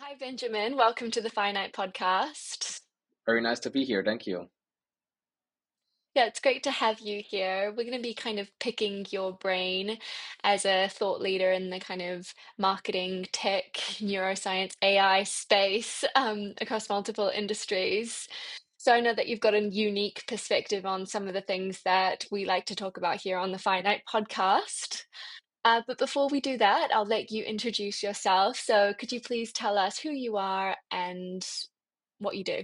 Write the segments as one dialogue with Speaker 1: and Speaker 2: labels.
Speaker 1: Hi, Benjamin. Welcome to the Finite Podcast.
Speaker 2: Very nice to be here. Thank you.
Speaker 1: Yeah, it's great to have you here. We're going to be kind of picking your brain as a thought leader in the kind of marketing, tech, neuroscience, AI space across multiple industries. So I know that you've got a unique perspective on some of the things that we like to talk about here on the Finite Podcast. But before we do that, I'll let you introduce yourself. So could you please tell us who you are and what you do?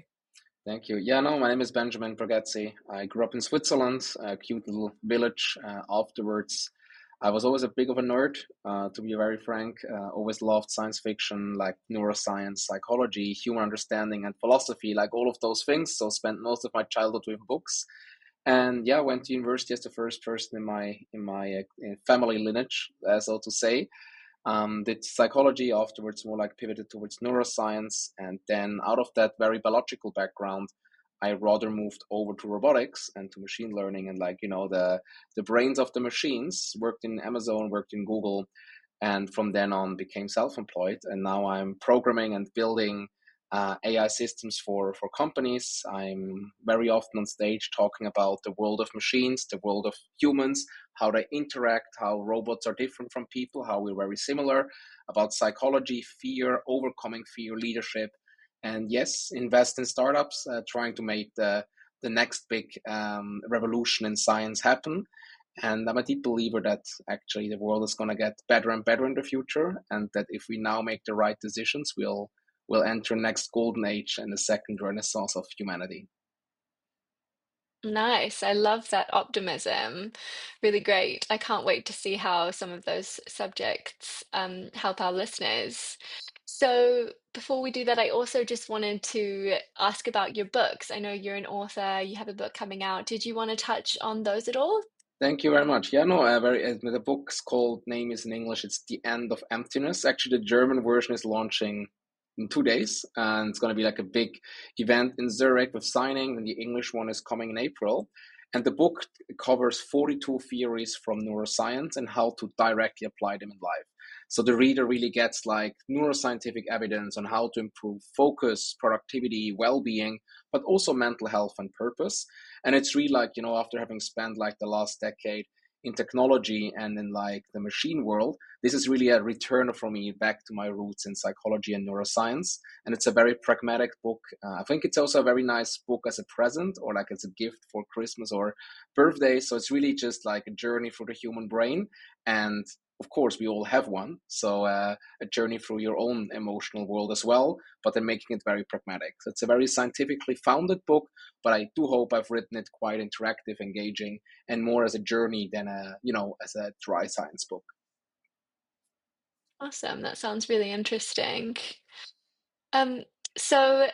Speaker 2: Thank you. Yeah, no, my name is Benjamin Bargetzi. I grew up in Switzerland, a cute little village. Afterwards, I was always a big of a nerd, to be very frank. Always loved science fiction, like neuroscience, psychology, human understanding, and philosophy, like all of those things. So spent most of my childhood with books. And yeah, went to university as the first person in my family lineage, so to say. Did psychology afterwards, more like pivoted towards neuroscience, and then out of that very biological background, I rather moved over to robotics and to machine learning and the brains of the machines. Worked in Amazon, worked in Google, and from then on became self-employed. And now I'm programming and building AI systems for companies. I'm very often on stage talking about the world of machines, the world of humans, how they interact, how robots are different from people, how we're very similar, about psychology, fear, overcoming fear, leadership, and yes, invest in startups, trying to make the next big revolution in science happen. And I'm a deep believer that actually the world is going to get better and better in the future, and that if we now make the right decisions, we'll enter next golden age and the second renaissance of humanity.
Speaker 1: Nice. I love that optimism. Really great. I can't wait to see how some of those subjects help our listeners. So, before we do that, I also just wanted to ask about your books. I know you're an author, you have a book coming out. Did you want to touch on those at all?
Speaker 2: Thank you very much. Yeah, no, the book's called name is in English. It's The End of Emptiness. Actually, the German version is launching in 2 days, and it's going to be like a big event in Zurich with signing. And the English one is coming in April. And the book covers 42 theories from neuroscience and how to directly apply them in life. So the reader really gets like neuroscientific evidence on how to improve focus, productivity, well-being, but also mental health and purpose. And it's really like, after having spent like the last decade in technology and in like the machine world, this is really a return for me back to my roots in psychology and neuroscience. And it's a very pragmatic book. I think it's also a very nice book as a present or like as a gift for Christmas or birthday. So it's really just like a journey through the human brain. And of course, we all have one. So a journey through your own emotional world as well, but then making it very pragmatic. So it's a very scientifically founded book, but I do hope I've written it quite interactive, engaging, and more as a journey than as a dry science book.
Speaker 1: Awesome. That sounds really interesting. Um, so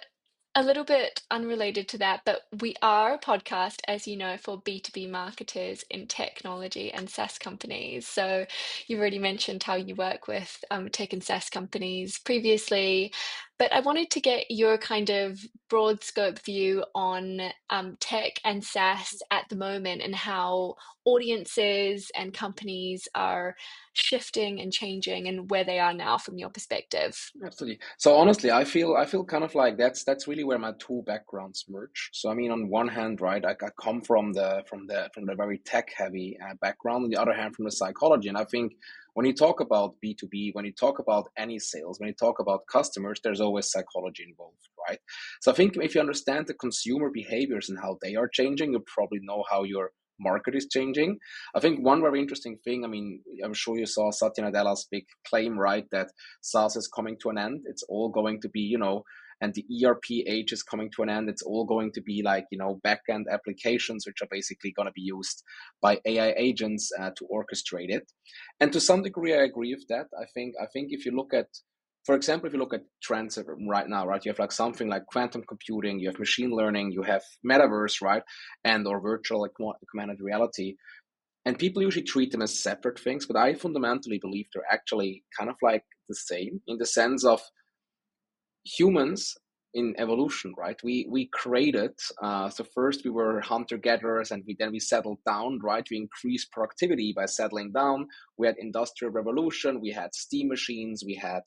Speaker 1: a little bit unrelated to that, but we are a podcast, as you know, for B2B marketers in technology and SaaS companies. So you've already mentioned how you work with tech and SaaS companies previously, but I wanted to get your kind of broad scope view on tech and SaaS at the moment and how audiences and companies are shifting and changing and where they are now from your perspective.
Speaker 2: Absolutely. So honestly, I feel kind of like that's really where my two backgrounds merge. So I mean, on one hand, right, I come from the very tech heavy background. On the other hand, from the psychology, and I think when you talk about B2B, when you talk about any sales, when you talk about customers, there's always psychology involved, right? So I think if you understand the consumer behaviors and how they are changing, you probably know how your market is changing. I think one very interesting thing, I mean, I'm sure you saw Satya Nadella's big claim, right, that SaaS is coming to an end. It's all going to be, and the ERP age is coming to an end. It's all going to be like, back-end applications, which are basically going to be used by AI agents to orchestrate it. And to some degree, I agree with that. I think if you look at, for example, if you look at trends right now, right, you have like something like quantum computing, you have machine learning, you have metaverse, right, and or virtual like augmented reality. And people usually treat them as separate things, but I fundamentally believe they're actually kind of like the same in the sense of humans. in evolution, right? We created, so first we were hunter gatherers, and we settled down, right? We increased productivity by settling down. We had industrial revolution, we had steam machines, we had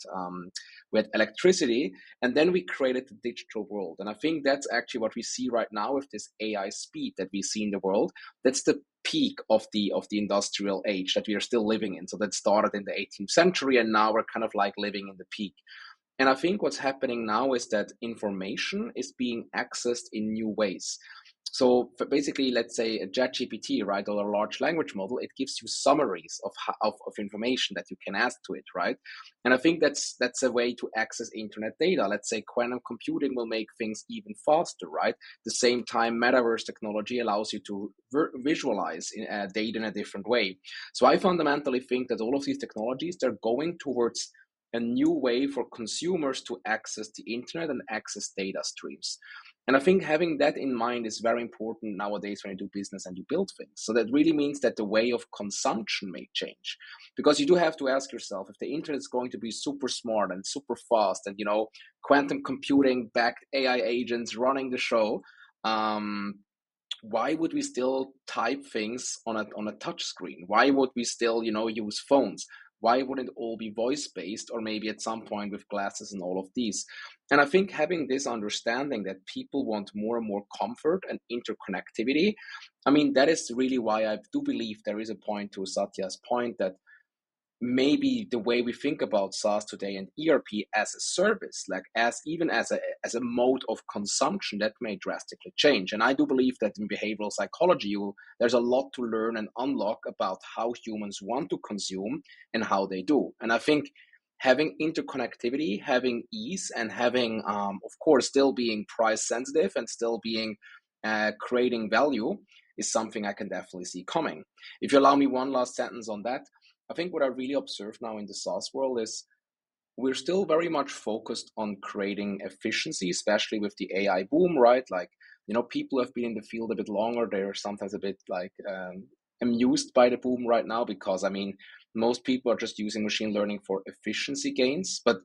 Speaker 2: electricity, and then we created the digital world. And I think that's actually what we see right now with this AI speed that we see in the world. That's the peak of the industrial age that we are still living in. So that started in the 18th century, and now we're kind of like living in the peak. And I think what's happening now is that information is being accessed in new ways. So for basically, let's say a ChatGPT, right, or a large language model, it gives you summaries of information that you can ask to it, right? And I think that's a way to access internet data. Let's say quantum computing will make things even faster, right? The same time, metaverse technology allows you to visualize data in a different way. So I fundamentally think that all of these technologies, they're going towards a new way for consumers to access the internet and access data streams. And I think having that in mind is very important nowadays when you do business and you build things. So that really means that the way of consumption may change, because you do have to ask yourself, if the internet is going to be super smart and super fast, and quantum computing backed AI agents running the show, why would we still type things on a touch screen? Why would we still use phones? Why wouldn't it all be voice based, or maybe at some point with glasses and all of these? And I think having this understanding that people want more and more comfort and interconnectivity, I mean, that is really why I do believe there is a point, to Satya's point, that maybe the way we think about SaaS today and ERP as a service, like as a mode of consumption, that may drastically change. And I do believe that in behavioral psychology, there's a lot to learn and unlock about how humans want to consume and how they do. And I think having interconnectivity, having ease, and having, of course, still being price sensitive and still being creating value is something I can definitely see coming. If you allow me one last sentence on that, I think what I really observe now in the SaaS world is we're still very much focused on creating efficiency, especially with the AI boom, right? Like, people have been in the field a bit longer. They're sometimes a bit like amused by the boom right now, because, I mean, most people are just using machine learning for efficiency gains, but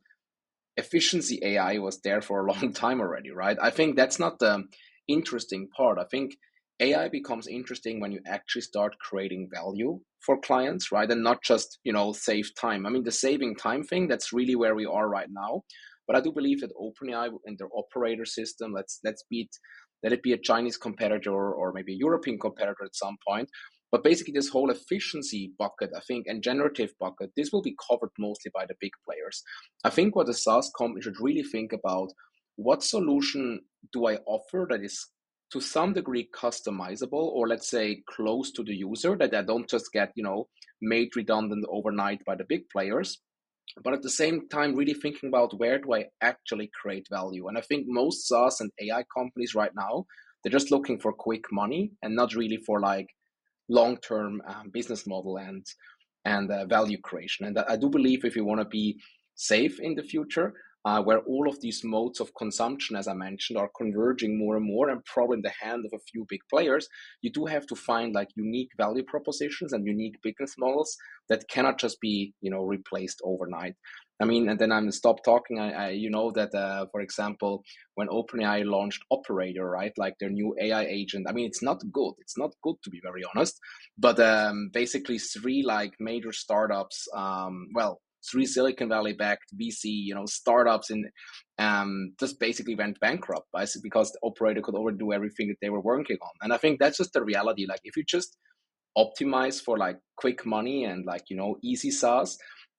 Speaker 2: efficiency AI was there for a long time already, right? I think that's not the interesting part. I think AI becomes interesting when you actually start creating value for clients, right? And not just, save time. I mean, the saving time thing, that's really where we are right now. But I do believe that OpenAI and their operator system, let it be a Chinese competitor or maybe a European competitor at some point. But basically, this whole efficiency bucket, I think, and generative bucket, this will be covered mostly by the big players. I think what a SaaS company should really think about, what solution do I offer that is to some degree customizable, or let's say close to the user, that I don't just get, made redundant overnight by the big players, but at the same time really thinking about where do I actually create value. And I think most SaaS and AI companies right now, they're just looking for quick money and not really for like long-term business model and value creation. And I do believe if you want to be safe in the future, where all of these modes of consumption, as I mentioned, are converging more and more, and probably in the hand of a few big players, you do have to find like unique value propositions and unique business models that cannot just be, replaced overnight. I mean, and then I'm stop talking. That, for example, when OpenAI launched Operator, right, like their new AI agent. I mean, it's not good. It's not good, to be very honest. But basically, three like major startups, three Silicon Valley backed VC, startups in just basically went bankrupt because the Operator could overdo everything that they were working on. And I think that's just the reality. Like, if you just optimize for like quick money and like, easy SaaS,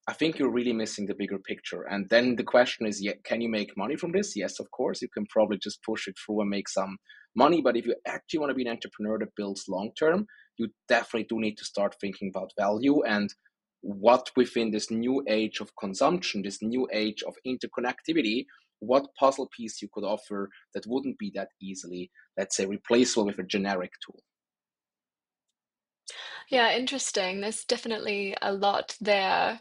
Speaker 2: I think you're really missing the bigger picture. And then the question is, yeah, can you make money from this? Yes, of course. You can probably just push it through and make some money. But if you actually want to be an entrepreneur that builds long term, you definitely do need to start thinking about value and what within this new age of consumption, this new age of interconnectivity, what puzzle piece you could offer that wouldn't be that easily, let's say, replaceable with a generic tool.
Speaker 1: Yeah, interesting. There's definitely a lot there.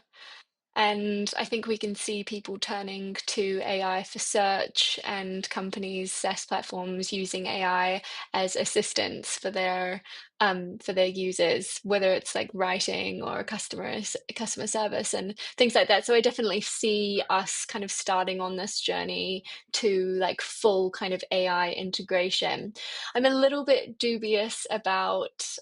Speaker 1: And I think we can see people turning to AI for search and companies, SaaS platforms using AI as assistants for their users, whether it's like writing or customer service and things like that. So I definitely see us kind of starting on this journey to like full kind of AI integration. I'm a little bit dubious about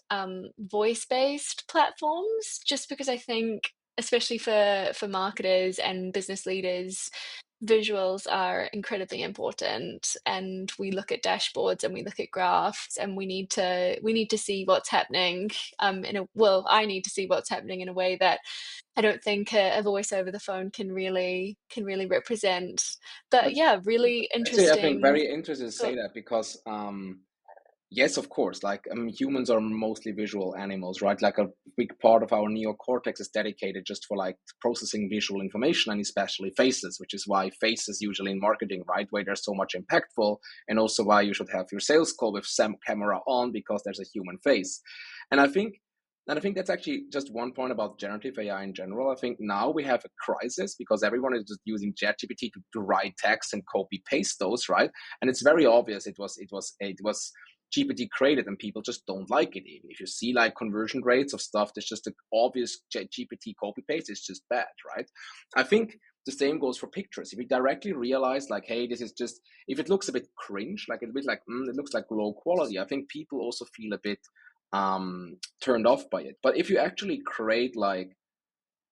Speaker 1: voice-based platforms, just because I think, especially for marketers and business leaders, visuals are incredibly important, and we look at dashboards and we look at graphs, and we need to see what's happening in a well, I need to see what's happening in a way that I don't think a voice over the phone can really represent. But
Speaker 2: That's
Speaker 1: yeah, really
Speaker 2: actually, I think,
Speaker 1: interesting
Speaker 2: very interesting to say
Speaker 1: thought.
Speaker 2: that because yes, of course. Like humans are mostly visual animals, right? Like a big part of our neocortex is dedicated just for like processing visual information, and especially faces, which is why faces usually in marketing, right, where they're so much impactful, and also why you should have your sales call with some camera on because there's a human face. And I think. And I think that's actually just one point about generative AI in general. I think now we have a crisis because everyone is just using ChatGPT to write text and copy paste those, right? And it's very obvious it was GPT created and people just don't like it. If you see like conversion rates of stuff that's just an obvious GPT copy paste, it's just bad, right? I think the same goes for pictures. If we directly realize like, hey, this is just, if it looks a bit cringe, like a bit like, it looks like low quality, I think people also feel a bit turned off by it. But if you actually create like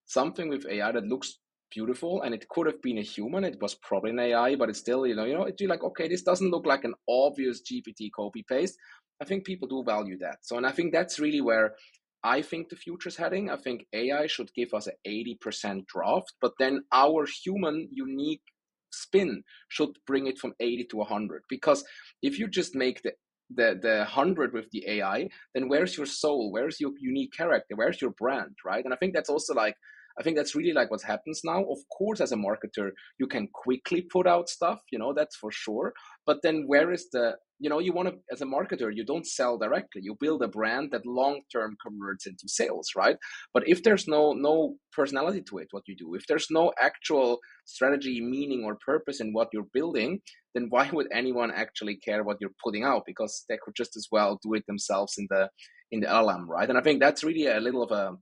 Speaker 2: something with AI that looks beautiful, and it could have been a human, it was probably an AI, but it's still, you're like, okay, this doesn't look like an obvious GPT copy paste. I think people do value that. So, and I think that's really where I think the future's heading. I think AI should give us an 80% draft, but then our human unique spin should bring it from 80 to 100. Because if you just make the 100 with the AI, then where's your soul? Where's your unique character? Where's your brand, right? And I think that's also like, I think that's really like what happens now. Of course, as a marketer, you can quickly put out stuff, that's for sure. But then where is you want to, as a marketer, you don't sell directly. You build a brand that long term converts into sales, right? But if there's no personality to it, what you do, if there's no actual strategy, meaning, or purpose in what you're building, then why would anyone actually care what you're putting out? Because they could just as well do it themselves in the LLM, right? And I think that's really a little of a,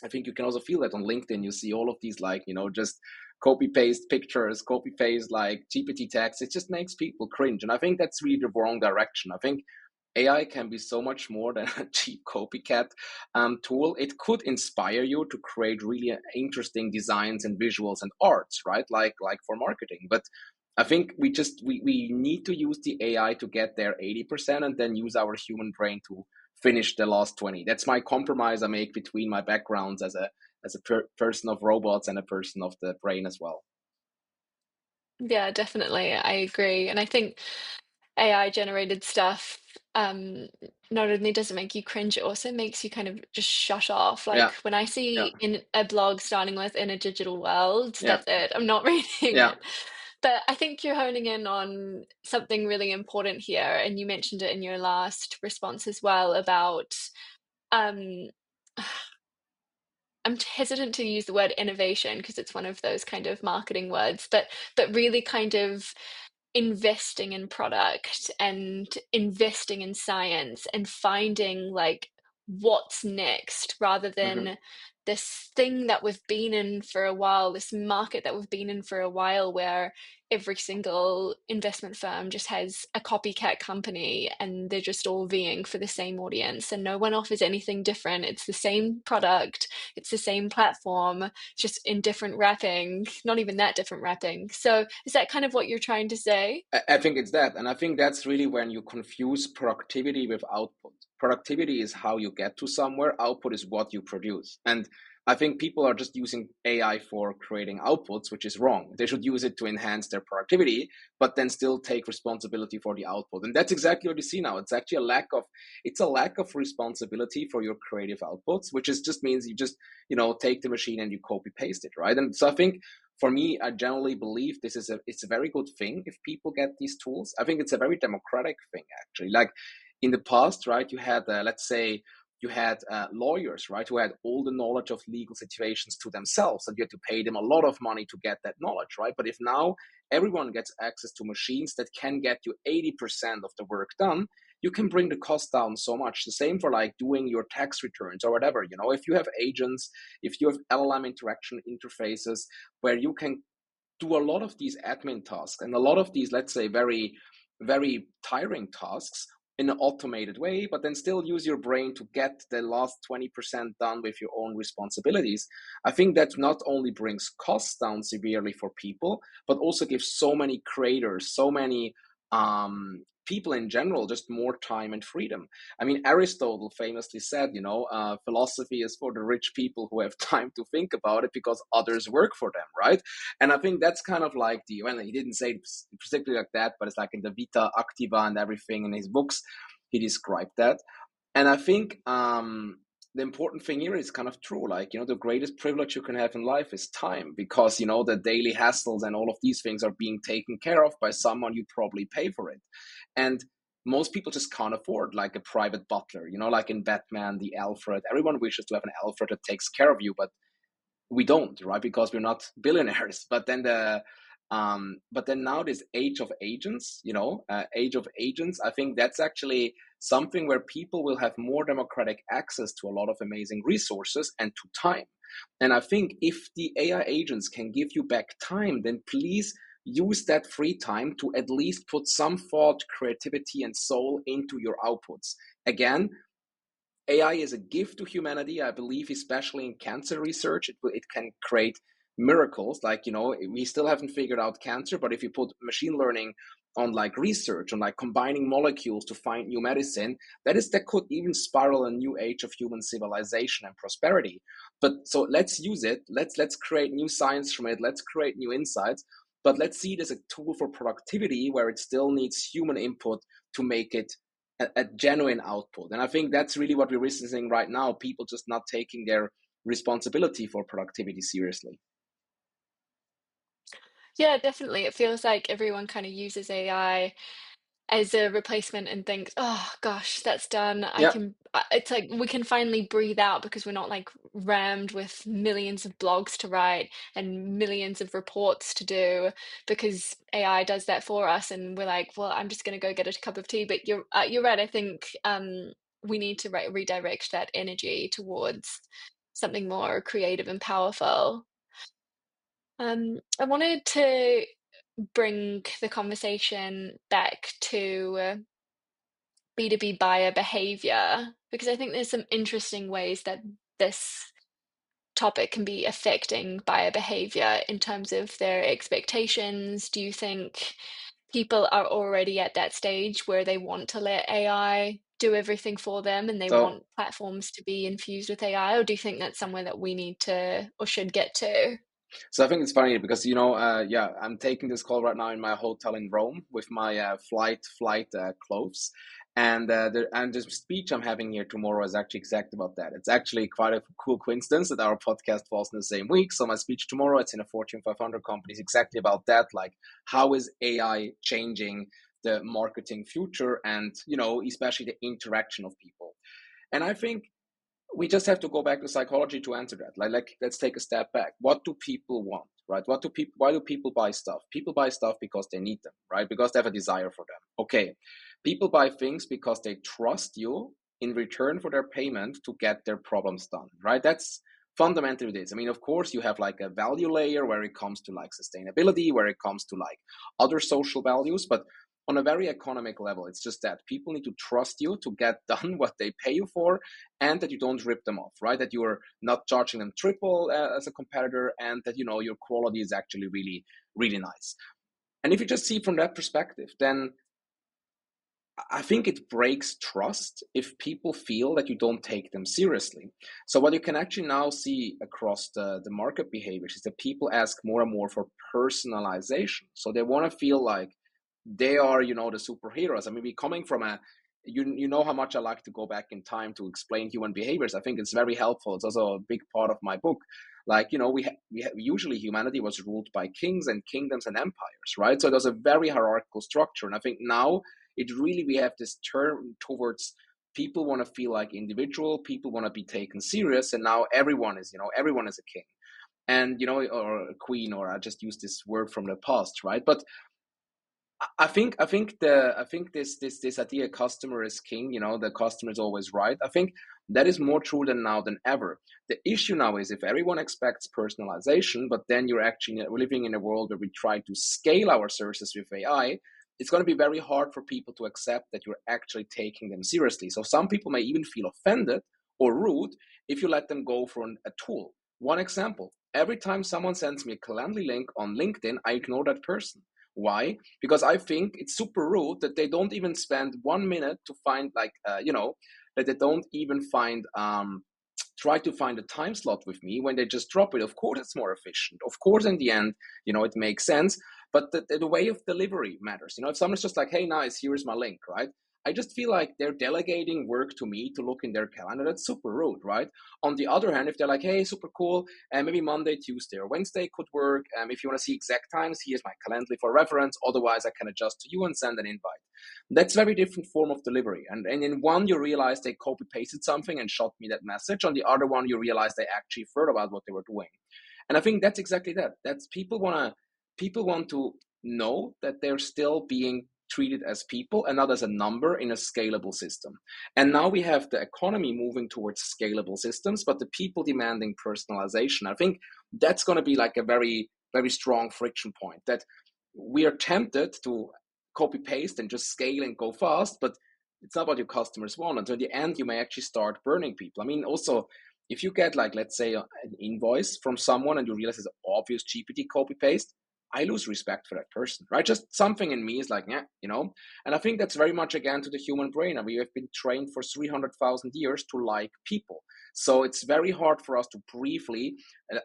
Speaker 2: I think you can also feel that on LinkedIn. You see all of these like, just copy paste pictures, copy paste like GPT text. It just makes people cringe. And I think that's really the wrong direction. I think AI can be so much more than a cheap copycat tool. It could inspire you to create really interesting designs and visuals and arts, right? Like for marketing. But I think we need to use the AI to get there 80% and then use our human brain to finish the last 20. That's my compromise I make between my backgrounds as a person of robots and a person of the brain as well.
Speaker 1: Yeah, definitely. I agree. And I think AI generated stuff not only does it make you cringe, it also makes you kind of just shut off.
Speaker 2: Yeah,
Speaker 1: Like when I
Speaker 2: yeah,
Speaker 1: see in a blog starting with "in a digital world,"
Speaker 2: yeah,
Speaker 1: that's it. I'm not reading
Speaker 2: yeah.
Speaker 1: it. But I think you're honing in on something really important here, and you mentioned it in your last response as well about um I'm hesitant to use the word innovation because it's one of those kind of marketing words, but really kind of investing in product and investing in science and finding like what's next rather
Speaker 2: Hmm.
Speaker 1: than this thing that we've been in for a while, this market that we've been in for a while, where every single investment firm just has a copycat company and they're just all vying for the same audience and no one offers anything different. It's the same product, it's the same platform, just in different wrapping, not even that different wrapping. So is that kind of what you're trying to say?
Speaker 2: I think it's that. And I think that's really when you confuse productivity with output. Productivity is how you get to somewhere, output is what you produce. And I think people are just using AI for creating outputs, which is wrong. They should use it to enhance their productivity, but then still take responsibility for the output. And that's exactly what you see now. It's actually it's a lack of responsibility for your creative outputs, which is just means you just, take the machine and you copy paste it, right? And so I think for me, I generally believe it's a very good thing if people get these tools. I think it's a very democratic thing actually. Like in the past, right? You had let's say you had lawyers, right, who had all the knowledge of legal situations to themselves, and you had to pay them a lot of money to get that knowledge, right? But if now everyone gets access to machines that can get you 80% of the work done, you can bring the cost down so much. The same for like doing your tax returns or whatever. If you have agents, if you have LLM interaction interfaces where you can do a lot of these admin tasks and a lot of these, let's say, very, very tiring tasks in an automated way, but then still use your brain to get the last 20% done with your own responsibilities. I think that not only brings costs down severely for people, but also gives so many creators, so many people in general, just more time and freedom. I mean, Aristotle famously said, philosophy is for the rich people who have time to think about it because others work for them, right? And I think that's kind of like well, he didn't say it specifically like that, but it's like in the Vita Activa and everything in his books, he described that. And I think the important thing here is kind of true. Like, the greatest privilege you can have in life is time, because, the daily hassles and all of these things are being taken care of by someone you probably pay for it. And most people just can't afford like a private butler, like in Batman, the Alfred. Everyone wishes to have an Alfred that takes care of you, but we don't, right? Because we're not billionaires. But then now this age of agents, I think that's actually something where people will have more democratic access to a lot of amazing resources and to time. And I think if the AI agents can give you back time, then please use that free time to at least put some thought, creativity, and soul into your outputs. Again, AI is a gift to humanity. I believe, especially in cancer research, it can create miracles. Like, we still haven't figured out cancer, but if you put machine learning on like research, on like combining molecules to find new medicine, that could even spiral a new age of human civilization and prosperity. But so let's use it. Let's create new science from it. Let's create new insights. But let's see it as a tool for productivity where it still needs human input to make it a genuine output. And I think that's really what we're witnessing right now, people just not taking their responsibility for productivity seriously.
Speaker 1: Yeah, definitely. It feels like everyone kind of uses AI as a replacement and thinks, "Oh gosh, that's done.
Speaker 2: Yeah.
Speaker 1: It's like we can finally breathe out because we're not like rammed with millions of blogs to write and millions of reports to do because AI does that for us." And we're like, "Well, I'm just going to go get a cup of tea." But you're right. I think we need to redirect that energy towards something more creative and powerful. I wanted to bring the conversation back to B2B buyer behavior, because I think there's some interesting ways that this topic can be affecting buyer behavior in terms of their expectations. Do you think people are already at that stage where they want to let AI do everything for them and they
Speaker 2: So
Speaker 1: want platforms to be infused with AI, or do you think that's somewhere that we need to or should get to?
Speaker 2: So I think it's funny because yeah, I'm taking this call right now in my hotel in Rome with my flight clothes, and the speech I'm having here tomorrow is actually exactly about that. It's actually quite a cool coincidence that our podcast falls in the same week. So my speech tomorrow, it's in a Fortune 500 company, is exactly about that. Like, how is AI changing the marketing future, and especially the interaction of people. And I think we just have to go back to psychology to answer that. Like let's take a step back. What do people want, right? Why do people buy stuff? People buy stuff because they need them, right? Because they have a desire for them. Okay. People buy things because they trust you in return for their payment to get their problems done, right? That's fundamentally this. I mean, of course, you have like a value layer where it comes to like sustainability, where it comes to like other social values, but on a very economic level, it's just that people need to trust you to get done what they pay you for, and that you don't rip them off, right? That you are not charging them triple as a competitor, and that your quality is actually really, really nice. And if you just see from that perspective, then I think it breaks trust if people feel that you don't take them seriously. So what you can actually now see across the market behaviors is that people ask more and more for personalization. So they want to feel like they are, the superheroes. I mean, we coming from you know how much I like to go back in time to explain human behaviors. I think it's very helpful. It's also a big part of my book. Like, usually humanity was ruled by kings and kingdoms and empires, right? So there's a very hierarchical structure. And I think now we have this turn towards people want to feel like individual, people want to be taken serious, and now everyone is, everyone is a king, and or a queen, or I just use this word from the past, right? But I think this idea customer is king, the customer is always right. I think that is more true than now than ever. The issue now is if everyone expects personalization, but then you're actually living in a world where we try to scale our services with AI, it's going to be very hard for people to accept that you're actually taking them seriously. So some people may even feel offended or rude if you let them go for a tool. One example, every time someone sends me a Calendly link on LinkedIn, I ignore that person. Why? Because I think it's super rude that they don't even spend 1 minute to find, that they don't even try to find a time slot with me when they just drop it. Of course, it's more efficient. Of course, in the end, it makes sense. But the way of delivery matters. If someone's just like, hey, nice, here's my link, right? I just feel like they're delegating work to me to look in their calendar. That's super rude, right? On the other hand, if they're like, hey, super cool, and maybe Monday, Tuesday, or Wednesday could work. If you want to see exact times, here's my Calendly for reference. Otherwise, I can adjust to you and send an invite. That's a very different form of delivery. And in one, you realize they copy pasted something and shot me that message. On the other one, you realize they actually thought about what they were doing. And I think that's exactly that. That's people want to know that they're still being treated as people and not as a number in a scalable system. And now we have the economy moving towards scalable systems, but the people demanding personalization. I think that's going to be like a very, very strong friction point, that we are tempted to copy paste and just scale and go fast, but it's not what your customers want. And so in the end, you may actually start burning people. I mean, also, if you get like, let's say, an invoice from someone and you realize it's an obvious GPT copy paste, I lose respect for that person, right? Just something in me is like, yeah, And I think that's very much, again, to the human brain. And we have been trained for 300,000 years to like people. So it's very hard for us to briefly,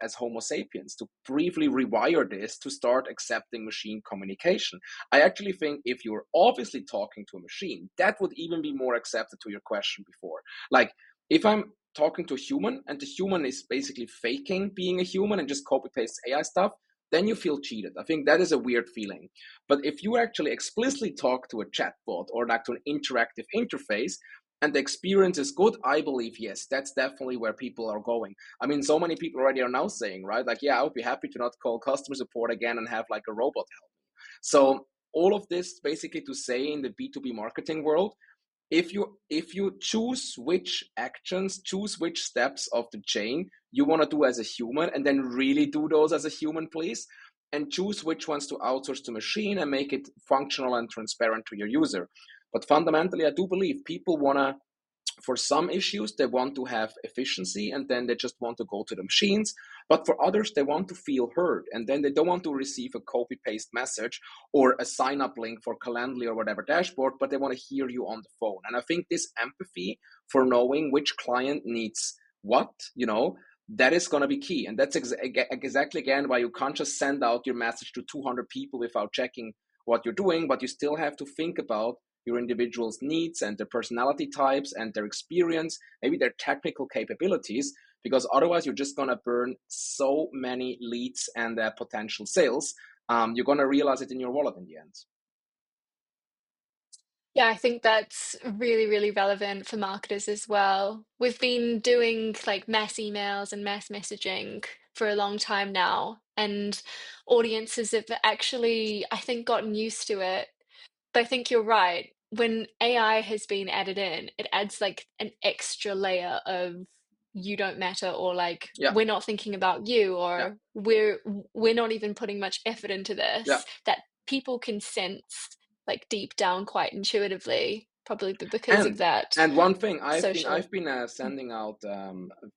Speaker 2: as Homo sapiens, to briefly rewire this to start accepting machine communication. I actually think if you're obviously talking to a machine, that would even be more accepted to your question before. Like, if I'm talking to a human and the human is basically faking being a human and just copy paste AI stuff, then you feel cheated. I think that is a weird feeling. But if you actually explicitly talk to a chatbot or like to an interactive interface and the experience is good, I believe, yes, that's definitely where people are going. I mean, so many people already are now saying, right? Like, yeah, I would be happy to not call customer support again and have like a robot help me. So all of this basically to say in the B2B marketing world, if you choose which actions, choose which steps of the chain you want to do as a human, and then really do those as a human, please, and choose which ones to outsource to machine and make it functional and transparent to your user. But fundamentally, I do believe people want to, for some issues, they want to have efficiency and then they just want to go to the machines. But for others, they want to feel heard and then they don't want to receive a copy paste message or a sign up link for Calendly or whatever dashboard, but they want to hear you on the phone. And I think this empathy for knowing which client needs what, that is going to be key. And that's exactly, again, why you can't just send out your message to 200 people without checking what you're doing, but you still have to think about your individual's needs and their personality types and their experience, maybe their technical capabilities, because otherwise you're just going to burn so many leads and potential sales. You're going to realize it in your wallet in the end.
Speaker 1: Yeah, I think that's really, really relevant for marketers as well. We've been doing like mass emails and mass messaging for a long time now, and audiences have actually, I think, gotten used to it. But I think you're right. When AI has been added in, it adds like an extra layer of you don't matter, or like
Speaker 2: Yeah,
Speaker 1: we're not thinking about you,
Speaker 2: yeah,
Speaker 1: or we're not even putting much effort into
Speaker 2: yeah.
Speaker 1: this, that people can sense like deep down quite intuitively, probably because of
Speaker 2: And
Speaker 1: that
Speaker 2: and one thing,
Speaker 1: social.
Speaker 2: I've been sending out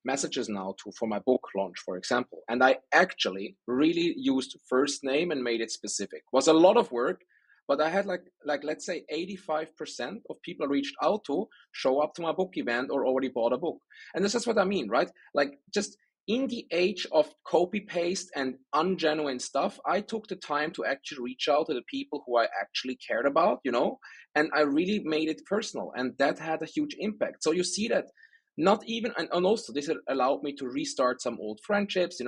Speaker 2: messages now to for my book launch, for example, and I actually really used first name and made it specific. It was a lot of work, but I had like let's say 85% of people I reached out to show up to my book event or already bought a book, and this is what I mean, right? Like, just in the age of copy paste and ungenuine stuff, I took the time to actually reach out to the people who I actually cared about, and I really made it personal, and that had a huge impact. So you see that not even, and also this allowed me to restart some old friendships,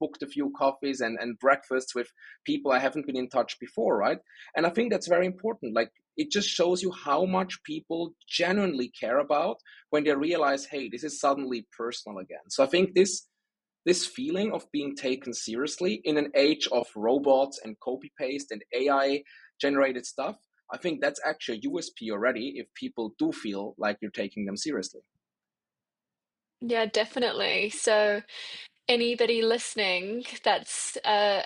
Speaker 2: booked a few coffees and breakfasts with people I haven't been in touch before, right? And I think that's very important. Like, it just shows you how much people genuinely care about when they realize, hey, this is suddenly personal again. So I think this feeling of being taken seriously in an age of robots and copy paste and AI generated stuff, I think that's actually a USP already if people do feel like you're taking them seriously.
Speaker 1: Yeah, definitely. So anybody listening, that's a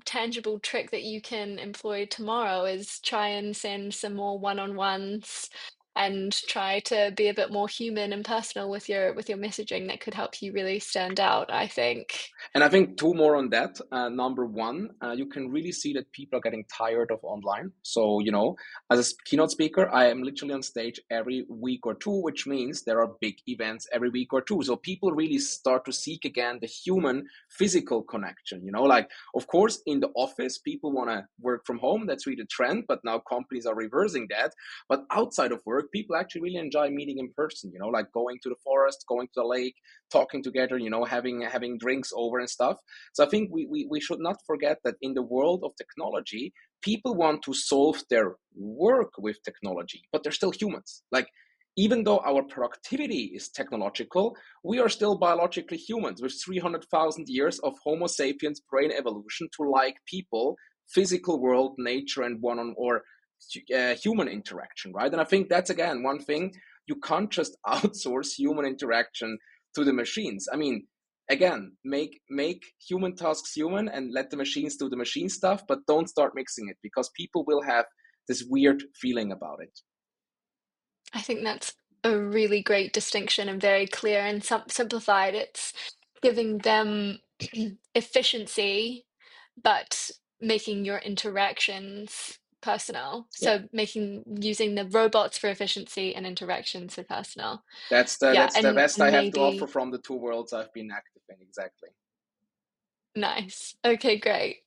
Speaker 1: tangible trick that you can employ tomorrow is try and send some more one-on-ones and try to be a bit more human and personal with your messaging. That could help you really stand out, I think.
Speaker 2: And I think two more on that. Number one, you can really see that people are getting tired of online. So, as a keynote speaker, I am literally on stage every week or two, which means there are big events every week or two. So people really start to seek again the human physical connection. Like, of course, in the office, people want to work from home. That's really the trend, but now companies are reversing that. But outside of work, people actually really enjoy meeting in person, like going to the forest, going to the lake, talking together, having drinks over and stuff. So I think we should not forget that in the world of technology, people want to solve their work with technology, but they're still humans. Like, even though our productivity is technological, we are still biologically humans with 300,000 years of Homo sapiens brain evolution to like people, physical world, nature, and one on or human interaction, right? And I think that's again one thing, you can't just outsource human interaction to the machines. I mean, again, make human tasks human and let the machines do the machine stuff, but don't start mixing it because people will have this weird feeling about it.
Speaker 1: I think that's a really great distinction and very clear and simplified. It's giving them efficiency, but making your interactions personal.
Speaker 2: Yeah,
Speaker 1: So making using the robots for efficiency and interactions for personal. Yeah,
Speaker 2: that's the best I
Speaker 1: and
Speaker 2: have to offer
Speaker 1: maybe
Speaker 2: from the two worlds I've been active in. Exactly.
Speaker 1: nice. Okay, great.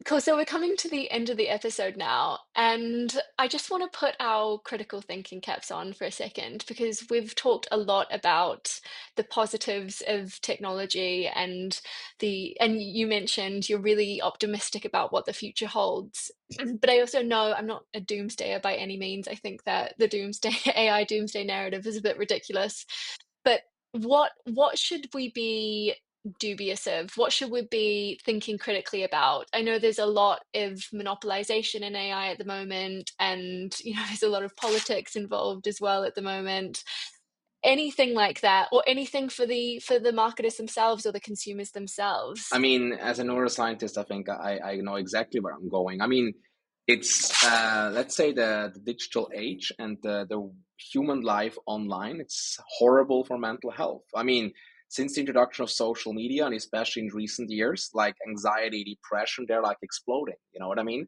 Speaker 1: Cool. So we're coming to the end of the episode now, and I just want to put our critical thinking caps on for a second because we've talked a lot about the positives of technology and you mentioned you're really optimistic about what the future holds. But I also know I'm not a doomsdayer by any means. I think that the doomsday AI doomsday narrative is a bit ridiculous. But what should we be dubious of? What should we be thinking critically about? I know there's a lot of monopolization in AI at the moment, and there's a lot of politics involved as well at the moment. Anything like that, or anything for the marketers themselves or the consumers
Speaker 2: I
Speaker 1: themselves.
Speaker 2: mean, as a neuroscientist, I think I know exactly where I'm going. I mean, it's let's say the digital age and the human life online. It's horrible for mental health. I mean, since the introduction of social media and especially in recent years, like anxiety, depression, they're like exploding. You know what I mean?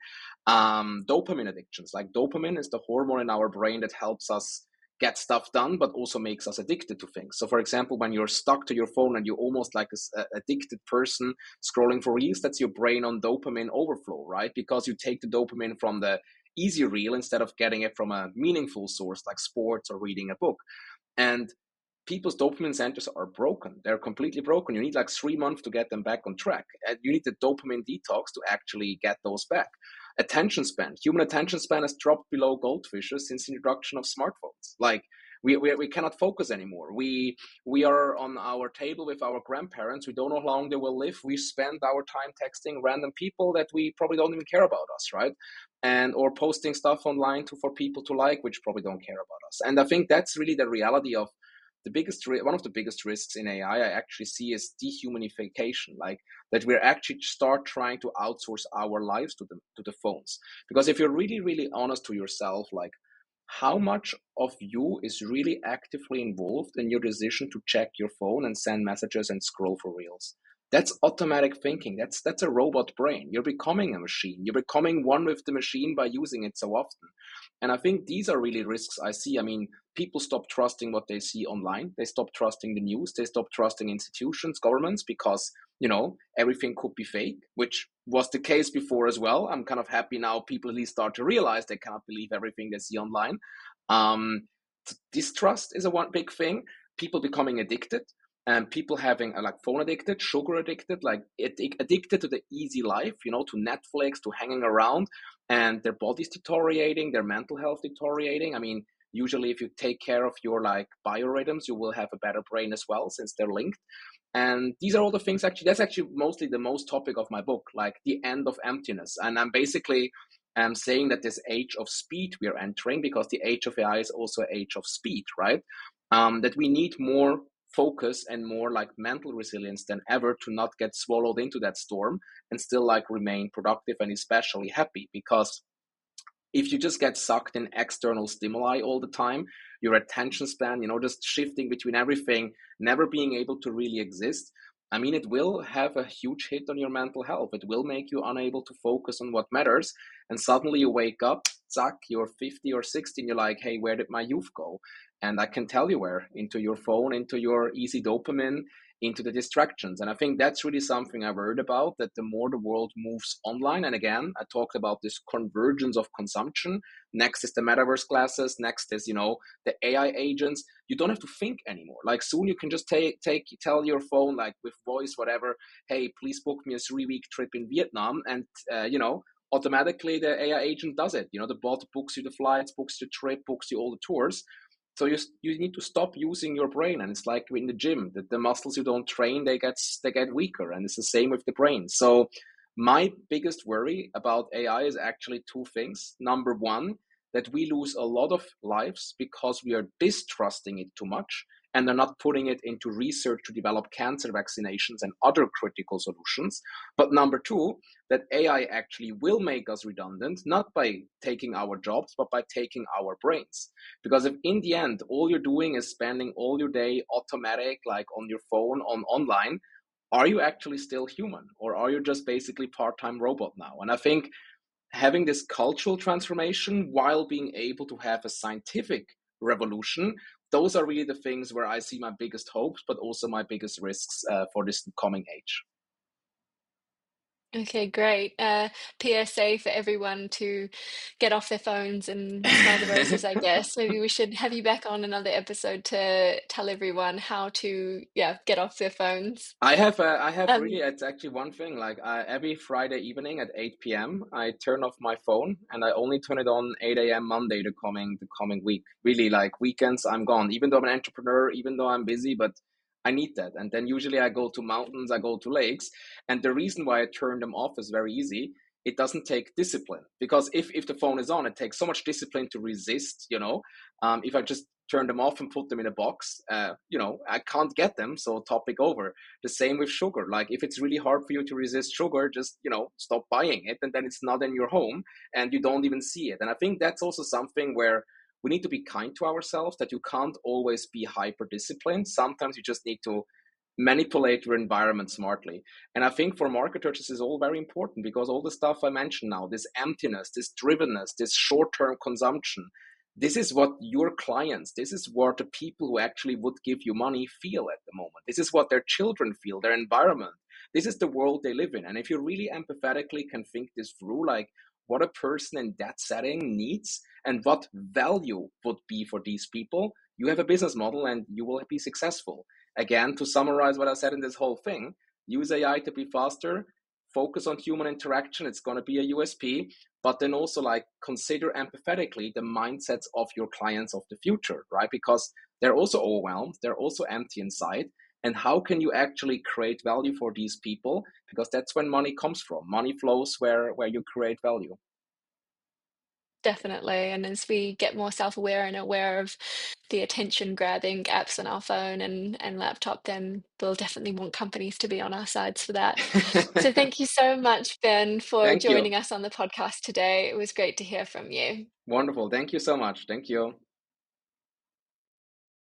Speaker 2: Dopamine addictions. Like dopamine is the hormone in our brain that helps us get stuff done, but also makes us addicted to things. So, for example, when you're stuck to your phone and you're almost like a addicted person scrolling for reels, that's your brain on dopamine overflow, right? Because you take the dopamine from the easy reel instead of getting it from a meaningful source like sports or reading a book. And people's dopamine centers are broken. They're completely broken. You need like 3 months to get them back on track. And you need the dopamine detox to actually get those back. Attention span. Human attention span has dropped below goldfishes since the introduction of smartphones. Like we cannot focus anymore. We are on our table with our grandparents. We don't know how long they will live. We spend our time texting random people that we probably don't even care about us, right? And or posting stuff online for people to like, which probably don't care about us. And I think that's really the reality of one of the biggest risks in AI I actually see is dehumanification, like that we're actually start trying to outsource our lives to the phones. Because if you're really, really honest to yourself, like how much of you is really actively involved in your decision to check your phone and send messages and scroll for reels? That's automatic thinking. That's a robot brain. You're becoming a machine. You're becoming one with the machine by using it so often. And I think these are really risks I see. I mean, people stop trusting what they see online. They stop trusting the news. They stop trusting institutions, governments, because, everything could be fake, which was the case before as well. I'm kind of happy now people at least start to realize they cannot believe everything they see online. Um, Distrust is a one big thing. People becoming addicted. and people having like phone addicted, sugar addicted, like addicted to the easy life, to Netflix, to hanging around, and their body's deteriorating, their mental health deteriorating. I mean, usually if you take care of your like biorhythms, you will have a better brain as well, since they're linked. And these are all the things, actually, that's actually mostly the most topic of my book, like the end of emptiness. And I'm basically saying that this age of speed we are entering, because the age of AI is also age of speed, right? That we need more focus and more like mental resilience than ever to not get swallowed into that storm and still like remain productive and especially happy. Because if you just get sucked in external stimuli all the time, your attention span, just shifting between everything, never being able to really exist, I mean, it will have a huge hit on your mental health. It will make you unable to focus on what matters. And suddenly you wake up, zack, you're 50 or 60, and you're like, hey, where did my youth go? And I can tell you where: into your phone, into your easy dopamine, into the distractions. And I think that's really something I've heard about, that the more the world moves online, and again, I talked about this convergence of consumption. Next is the metaverse glasses. Next is, the AI agents. You don't have to think anymore. Like soon you can just tell your phone, like with voice, whatever, hey, please book me a 3-week trip in Vietnam. And, automatically the AI agent does it. The bot books you the flights, books the trip, books you all the tours. So you need to stop using your brain. And it's like in the gym, that the muscles you don't train, they get weaker, and it's the same with the brain. So my biggest worry about AI is actually two things. Number one, that we lose a lot of lives because we are distrusting it too much and are not putting it into research to develop cancer vaccinations and other critical solutions. But number two, that AI actually will make us redundant, not by taking our jobs, but by taking our brains. Because if in the end, all you're doing is spending all your day automatic, like on your phone, online, are you actually still human, or are you just basically part-time robot now? And I think having this cultural transformation while being able to have a scientific revolution, those are really the things where I see my biggest hopes, but also my biggest risks for this coming age.
Speaker 1: Okay, great. PSA for everyone to get off their phones and smell the roses, I guess. Maybe we should have you back on another episode to tell everyone how to, yeah, get off their phones.
Speaker 2: I have really,
Speaker 1: Um,
Speaker 2: it's actually one thing, like every Friday evening at 8 p.m. I turn off my phone, and I only turn it on 8 a.m. Monday, the coming week. Really, like weekends, I'm gone. Even though I'm an entrepreneur, even though I'm busy, but I need that. And then usually I go to mountains, I go to lakes. And the reason why I turn them off is very easy. It doesn't take discipline, because if the phone is on, it takes so much discipline to resist, if I just turn them off and put them in a box, I can't get them. So topic over. The same with sugar. Like if it's really hard for you to resist sugar, just, stop buying it, and then it's not in your home and you don't even see it. And I think that's also something where we need to be kind to ourselves, that you can't always be hyper disciplined. Sometimes you just need to manipulate your environment smartly. And I think for marketers, this is all very important, because all the stuff I mentioned now, this emptiness, this drivenness, this short-term consumption, this is what your clients, this is what the people who actually would give you money feel at the moment. This is what their children feel, their environment. This is the world they live in. And if you really empathetically can think this through, like what a person in that setting needs and what value would be for these people, you have a business model and you will be successful. Again, to summarize what I said in this whole thing, use AI to be faster, focus on human interaction. It's going to be a USP, but then also like consider empathetically the mindsets of your clients of the future, right? Because they're also overwhelmed, they're also empty inside. And how can you actually create value for these people? Because that's when money comes from. Money flows where you create value.
Speaker 1: Definitely. And as we get more self-aware and aware of the attention grabbing apps on our phone and laptop, then we'll definitely want companies to be on our sides for that. So thank you so much, Ben, for
Speaker 2: Thank you.
Speaker 1: joining us on the podcast today. It was great to hear from you.
Speaker 2: Wonderful. Thank you so much. Thank you.